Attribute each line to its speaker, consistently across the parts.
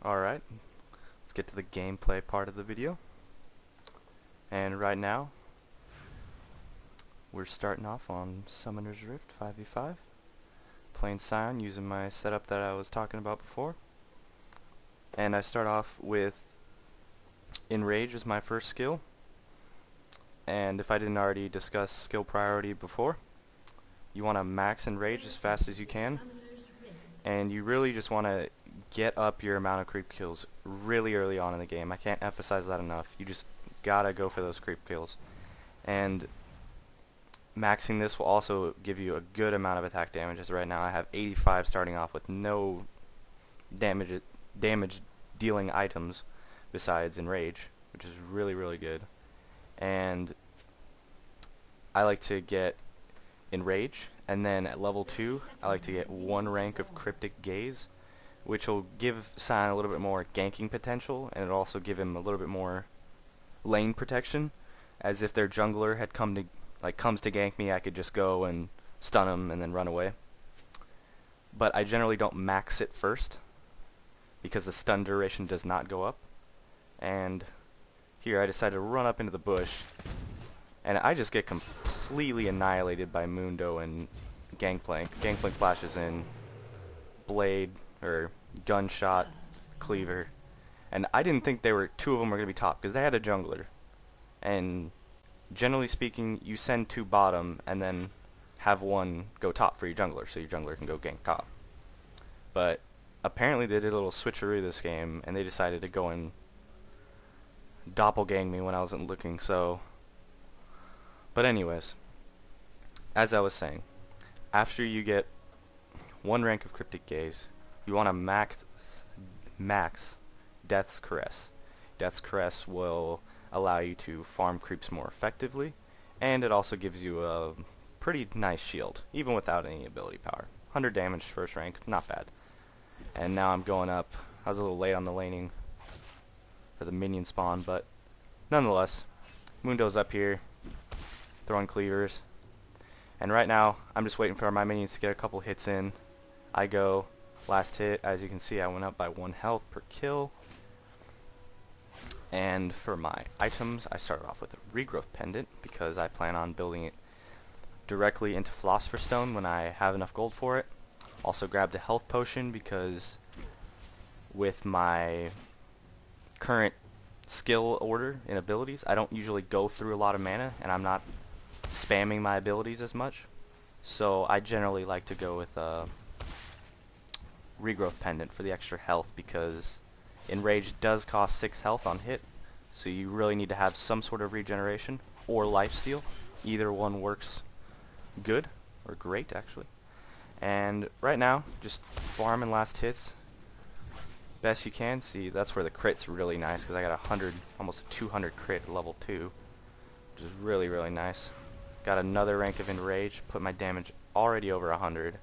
Speaker 1: Alright, let's get to the gameplay part of the video. And right now, we're starting off on Summoner's Rift 5v5. Playing Sion using my setup that I was talking about before. And I start off with Enrage as my first skill. And if I didn't already discuss skill priority before, you want to max Enrage as fast as you can. And you really just want to get up your amount of creep kills really early on in the game. I can't emphasize that enough. You just gotta go for those creep kills. And maxing this will also give you a good amount of attack damage, as right now I have 85 starting off with no damage dealing items besides Enrage, which is really good. And I like to get Enrage, and then at level 2 I like to get 1 rank of Cryptic Gaze, which will give Sion a little bit more ganking potential, and it'll also give him a little bit more lane protection, as if their jungler had comes to gank me, I could just go and stun him and then run away. But I generally don't max it first, because the stun duration does not go up. And here I decided to run up into the bush, and I just get completely annihilated by Mundo and Gangplank. Gangplank flashes in, Blade, or Gunshot, Cleaver. And I didn't think two of them were going to be top, because they had a jungler. And generally speaking, you send 2 bottom, and then have 1 go top for your jungler, so your jungler can go gank top. But apparently they did a little switcheroo this game, and they decided to go and doppelgang me when I wasn't looking, so... But anyways, as I was saying, after you get 1 rank of Cryptic Gaze, you want to max Death's Caress. Death's Caress will allow you to farm creeps more effectively, and it also gives you a pretty nice shield, even without any ability power. 100 damage first rank, not bad. And now I'm going up. I was a little late on the laning for the minion spawn, but nonetheless, Mundo's up here, throwing cleavers. And right now, I'm just waiting for my minions to get a couple hits in. I go, last hit, as you can see, I went up by 1 health per kill. And for my items, I started off with a regrowth pendant, because I plan on building it directly into Philosopher's Stone when I have enough gold for it. Also grabbed a health potion, because with my current skill order and abilities, I don't usually go through a lot of mana, and I'm not spamming my abilities as much. So I generally like to go with a regrowth pendant for the extra health, because Enrage does cost 6 health on hit, so you really need to have some sort of regeneration or lifesteal. Either one works good, or great actually. And right now, just farming last hits best you can. See, that's where the crit's really nice, because I got 100, almost a 200 crit at level 2, which is really nice. Got another rank of Enrage, put my damage already over 100.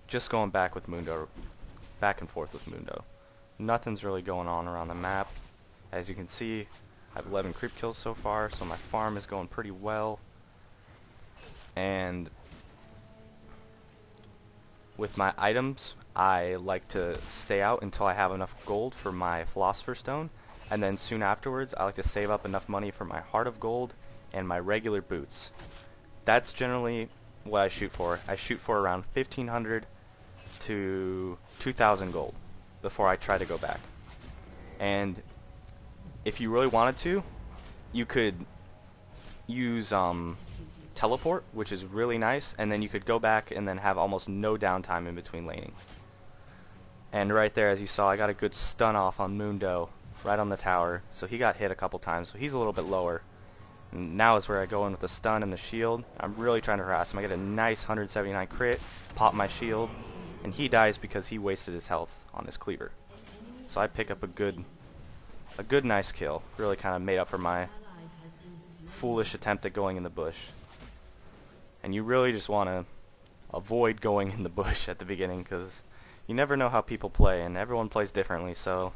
Speaker 1: Just going back with Mundo, back and forth with Mundo. Nothing's really going on around the map. As you can see, I have 11 creep kills so far, so my farm is going pretty well. And with my items, I like to stay out until I have enough gold for my Philosopher's Stone, and then soon afterwards I like to save up enough money for my Heart of Gold and my regular boots. That's generally what I shoot for. I shoot for around 1,500 to 2,000 gold before I try to go back. And if you really wanted to, you could use teleport, which is really nice, and then you could go back and then have almost no downtime in between laning. And right there, as you saw, I got a good stun off on Mundo right on the tower, so he got hit a couple times, so he's a little bit lower. And now is where I go in with the stun and the shield. I'm really trying to harass him. I get a nice 179 crit, pop my shield, and he dies because he wasted his health on his cleaver. So I pick up a good nice kill. Really kind of made up for my foolish attempt at going in the bush. And you really just want to avoid going in the bush at the beginning, because you never know how people play, and everyone plays differently, so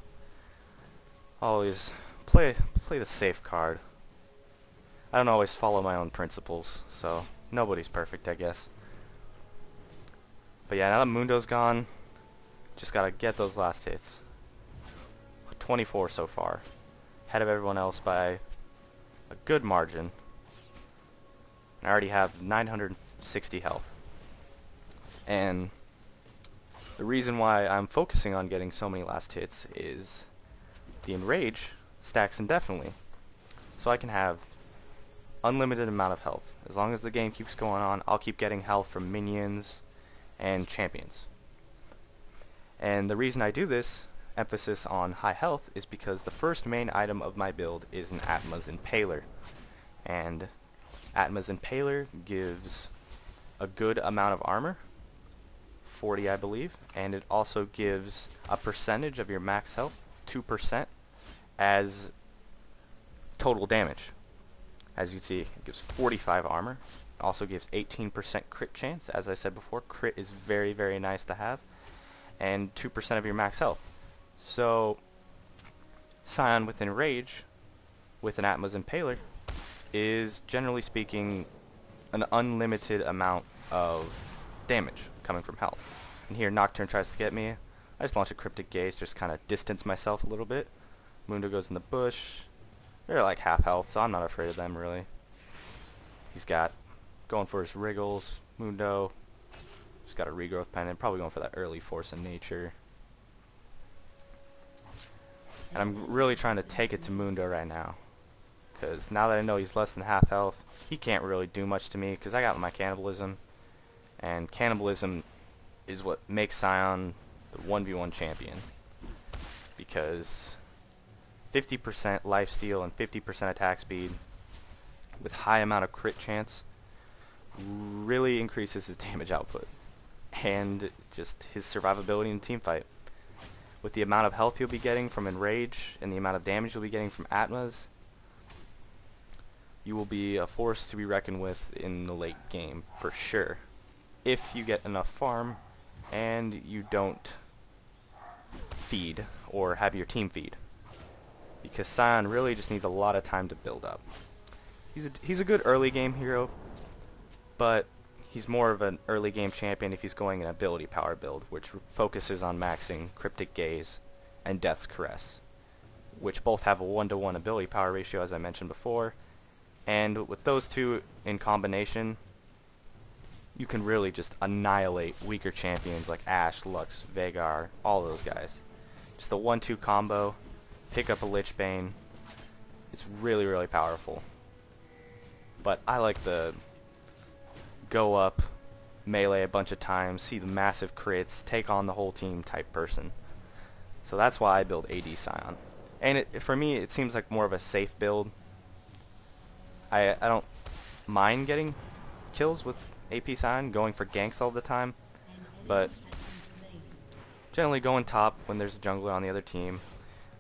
Speaker 1: always play the safe card. I don't always follow my own principles, so nobody's perfect, I guess. But yeah, now that Mundo's gone, Just gotta get those last hits. 24 so far. Ahead of everyone else by a good margin. I already have 960 health. And the reason why I'm focusing on getting so many last hits is the Enrage stacks indefinitely. So I can have unlimited amount of health. As long as the game keeps going on, I'll keep getting health from minions and champions. And the reason I do this, emphasis on high health, is because the first main item of my build is an Atma's Impaler. And Atma's Impaler gives a good amount of armor, 40 I believe, and it also gives a percentage of your max health, 2%, as total damage. As you can see, it gives 45 armor, also gives 18% crit chance. As I said before, crit is very, very nice to have, and 2% of your max health. So Sion with Enrage with an Atma's Impaler is, generally speaking, an unlimited amount of damage coming from health. And here Nocturne tries to get me. I just launch a Cryptic Gaze, just kind of distance myself a little bit. Mundo goes in the bush. They're like half health, so I'm not afraid of them really. He's got going for his Wriggles. Mundo just got a Regrowth Pendant, probably going for that early Force of Nature. And I'm really trying to take it to Mundo right now, because now that I know he's less than half health, he can't really do much to me because I got my Cannibalism, and Cannibalism is what makes Sion the 1v1 champion, because 50% lifesteal and 50% attack speed with high amount of crit chance really increases his damage output and just his survivability in team fight. With the amount of health you'll be getting from Enrage and the amount of damage you'll be getting from Atmas, you will be a force to be reckoned with in the late game for sure, if you get enough farm and you don't feed or have your team feed, because Sion really just needs a lot of time to build up. He's a good early game hero, but he's more of an early game champion if he's going an ability power build, which focuses on maxing Cryptic Gaze and Death's Caress, which both have a 1-to-1 ability power ratio, as I mentioned before. And with those two in combination, you can really just annihilate weaker champions like Ashe, Lux, Veigar, all those guys. Just a 1-2 combo, pick up a Lich Bane. It's really, really powerful. But I like the go up, melee a bunch of times, see the massive crits, take on the whole team type person. So that's why I build AD Sion. And for me, it seems like more of a safe build. I don't mind getting kills with AP Sion, going for ganks all the time, but generally going top when there's a jungler on the other team.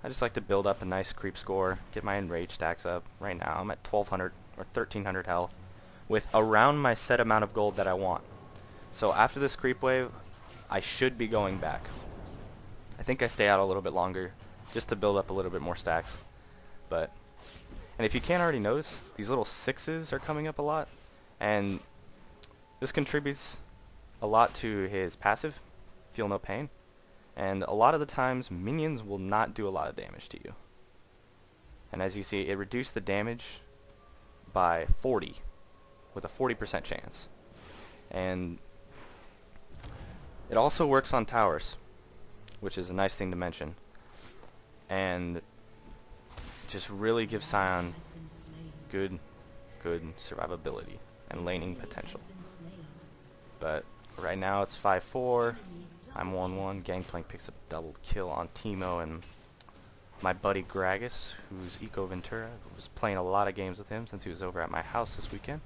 Speaker 1: I just like to build up a nice creep score, get my Enrage stacks up. Right now I'm at 1200 or 1300 health with around my set amount of gold that I want. So after this creep wave, I should be going back. I think I stay out a little bit longer just to build up a little bit more stacks. And if you can't already notice, these little 6s are coming up a lot, and this contributes a lot to his passive, Feel No Pain, and a lot of the times minions will not do a lot of damage to you. And as you see, it reduced the damage by 40 with a 40% chance. And it also works on towers, which is a nice thing to mention, and just really gives Sion good survivability and laning potential. But right now it's 5-4, I'm 1-1, Gangplank picks up a double kill on Teemo and my buddy Gragas, who's Eco Ventura. I was playing a lot of games with him since he was over at my house this weekend.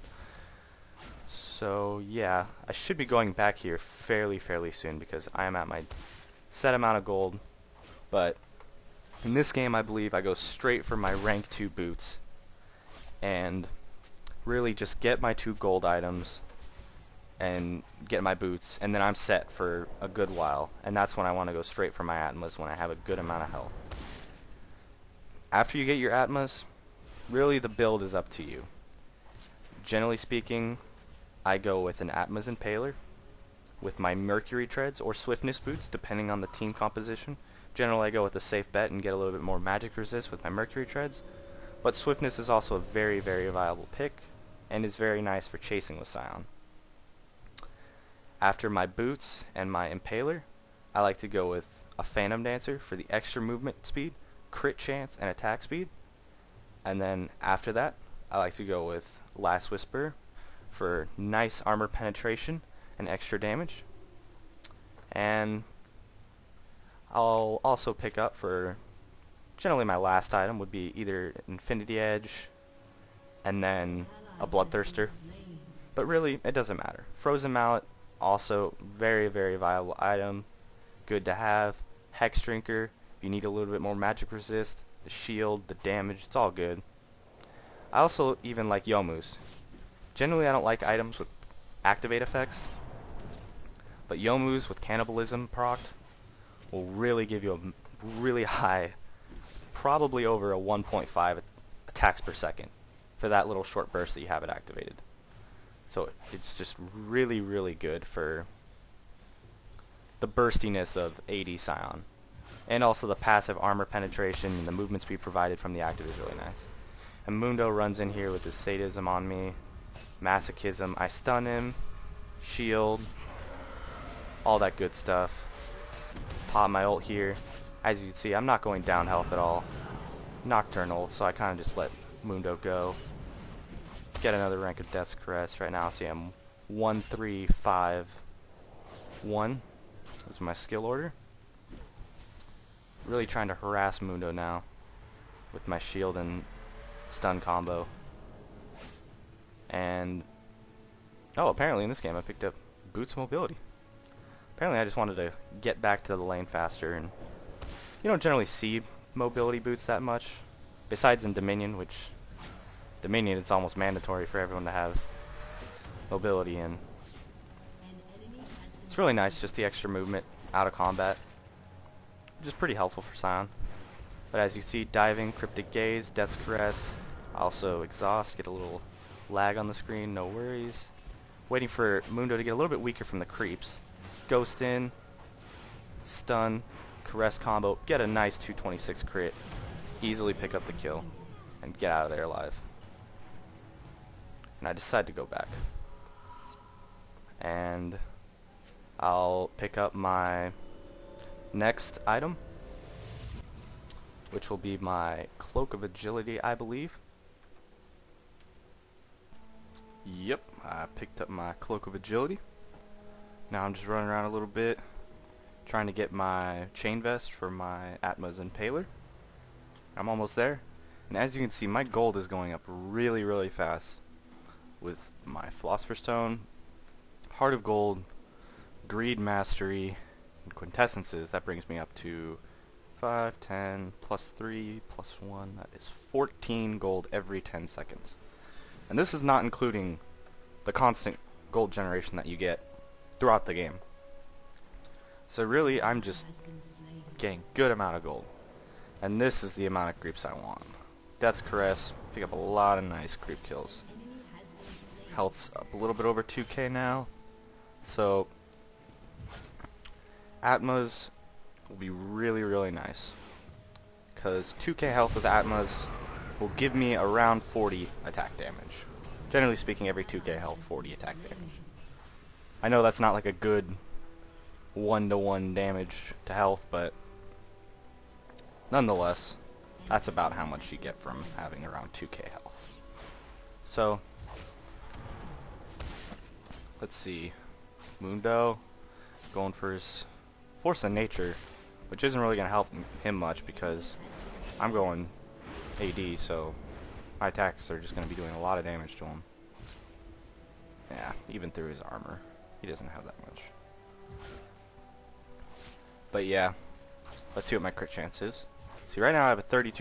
Speaker 1: So yeah, I should be going back here fairly soon because I am at my set amount of gold. But in this game, I believe I go straight for my rank 2 boots and really just get my 2 gold items and get my boots, and then I'm set for a good while, and that's when I want to go straight for my Atmas, when I have a good amount of health. After you get your Atmas, really the build is up to you. Generally speaking, I go with an Atma's Impaler with my Mercury treads or Swiftness boots, depending on the team composition. Generally, I go with the safe bet and get a little bit more magic resist with my Mercury treads, but Swiftness is also a very, very viable pick and is very nice for chasing with Sion. After my boots and my Impaler, I like to go with a Phantom Dancer for the extra movement speed, crit chance, and attack speed. And then after that, I like to go with Last Whisper for nice armor penetration and extra damage. And I'll also pick up for, generally my last item would be either Infinity Edge and then a Bloodthirster. But really, it doesn't matter. Frozen Mallet, also very, very viable item. Good to have. Hex Drinker, if you need a little bit more magic resist, the shield, the damage, it's all good. I also even like Youmuu's. Generally I don't like items with activate effects, but Youmuu's with cannibalism procced will really give you a really high, probably over a 1.5 attacks per second for that little short burst that you have it activated. So it's just really, really good for the burstiness of AD Sion. And also the passive armor penetration and the movement speed provided from the active is really nice. And Mundo runs in here with his sadism on me, masochism, I stun him, shield, all that good stuff. Pop my ult here. As you can see, I'm not going down health at all. Nocturnal, so I kind of just let Mundo go. Get another rank of Death's Caress. Right now, see I'm 1, 3, 5, 1. That's my skill order. Really trying to harass Mundo now with my shield and stun combo. And oh, apparently in this game I picked up Boots Mobility. Apparently I just wanted to get back to the lane faster, and you don't generally see mobility boots that much, besides in Dominion, which Dominion it's almost mandatory for everyone to have mobility in. It's really nice, just the extra movement out of combat, which is pretty helpful for Sion. But as you see, diving, cryptic gaze, Death's Caress, also exhaust, get a little lag on the screen, no worries. Waiting for Mundo to get a little bit weaker from the creeps. Ghost in, stun, caress combo, get a nice 226 crit, easily pick up the kill, and get out of there alive. And I decide to go back. And I'll pick up my next item, which will be my Cloak of Agility, I believe. Yep, I picked up my Cloak of Agility. Now I'm just running around a little bit, trying to get my chain vest for my Atma's Impaler. I'm almost there, and as you can see, my gold is going up really, really fast with my Philosopher's Stone, Heart of Gold, Greed Mastery, and Quintessences. That brings me up to 5, 10, plus 3, plus 1, that is 14 gold every 10 seconds. And this is not including the constant gold generation that you get throughout the game. So really, I'm just getting good amount of gold. And this is the amount of creeps I want. Death's Caress, pick up a lot of nice creep kills. Health's up a little bit over 2k now. So, Atma's will be really, really nice. Because 2k health with Atma's will give me around 40 attack damage. Generally speaking, every 2k health, 40 attack damage. I know that's not like a good 1-to-1 damage to health, but nonetheless, that's about how much you get from having around 2k health. So, let's see. Mundo going for his Force of Nature, which isn't really going to help him much because I'm going AD, so my attacks are just going to be doing a lot of damage to him. Yeah, even through his armor. He doesn't have that much. But yeah, let's see what my crit chance is. See, right now I have a 32%